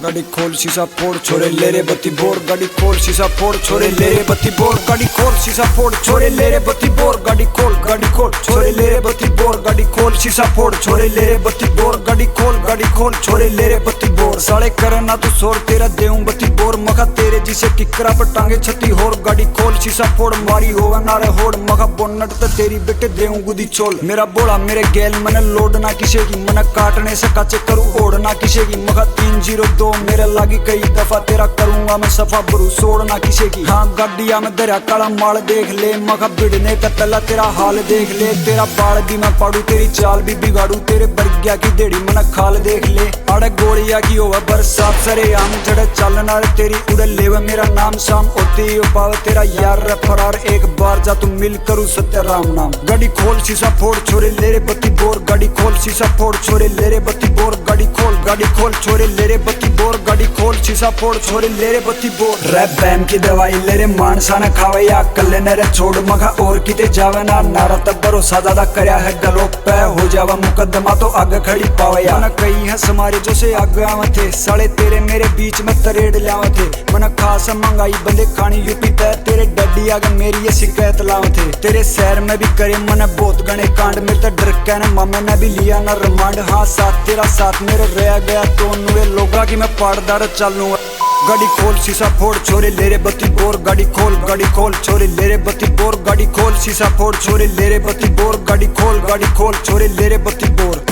गाड़ी खोल शीशा फोड़ छोरे ले रे बत्ती बोर। गाड़ी खोल शीशा फोड़ छोरे ले रे बत्ती बोर। गाड़ी खोल शीशा फोड़ छोरे ले रे बत्ती बोर। गाड़ी खोल छोरे ले रे बत्ती बोर। गाड़ी खोल शीशा फोड़ छोरे ले रे बत्ती बोर। गाड़ी खोल छोरे ले रे बत्ती बोर। साले करे ना तू शोर तेरा देऊं बत्ती बोर। मखा तेरे जिसे किकरा पर टांगे छत्ती होर। गाड़ी खोल शीशा फोड़ मारी होगा नारे होड़। मखा बोनट तो तेरी बेटे देऊं गुदी चोल। मेरा बोला मेरे गैल मने लोड ना किसे की। मने काटने से काचे करूं ओढ़ ना किसे की। मखा 302 मेरे लागी कई दफा तेरा करूंगा मैं सफा बरू सोड़ ना किसे की। हाँ गाड़िया में दरिया काला माल देख ले। मखा बिड़ने का पहला तेरा हाल देख ले। तेरा बाल भी मैं पाड़ू तेरी चाल भी बिगाड़ू। तेरे बरगिया की देड़ी मना खाल देख ले। आड़े गोलिया की होवा बरसात सरे आम जड़े चलना रे तेरी उड़े लेवे मेरा नाम शाम होती पावे तेरा यार रे फरार। एक बार जा तू मिल करू सत्य राम नाम। गाड़ी खोल शीशा फोड़ छोरे ले रे बत्ती बोर। गाड़ी खोल शीशा फोड़ छोरे ले रे बत्ती बोर। गाड़ी खोल छोरे ले रे बत्ती बोर। गाड़ी खोल शीशा फोड़ छोरे ले रे बत्ती बोर। रैप बैम की दवाई ले रे मानसा न खावे या कल्ले न रे छोड़। मखा और किते जावे ना नारा तब भरोसा ज्यादा करया है गलों पे हो जावा मुकदमा तो आगे खड़ी पावे या। मन कई है समारे जो से आगे आवे थे। साले तेरे मेरे बीच में तरेड़ लावे थे। मन खास महंगाई बंदे खानी यूपी पे। तेरे डैडी आगे मेरी ये शिकायत लावे थे। तेरे शहर में भी करे मन बहुत गणे कांड। मेरे तो डर के न मामे ने भी लिया ना रिमांड। हाँ साथ तेरा साथ मेरे रह गया तो नुए लोगा की मैं पाड़दार चलूंगा। गाड़ी खोल शीशा फोड़ छोरे ले रे बत्ती बोर। गाड़ी खोल छोरे ले रे बत्ती बोर। गाड़ी खोल शीशा फोड़ छोरे ले रे बत्ती बोर। गाड़ी खोल छोरे ले रे बत्ती बोर।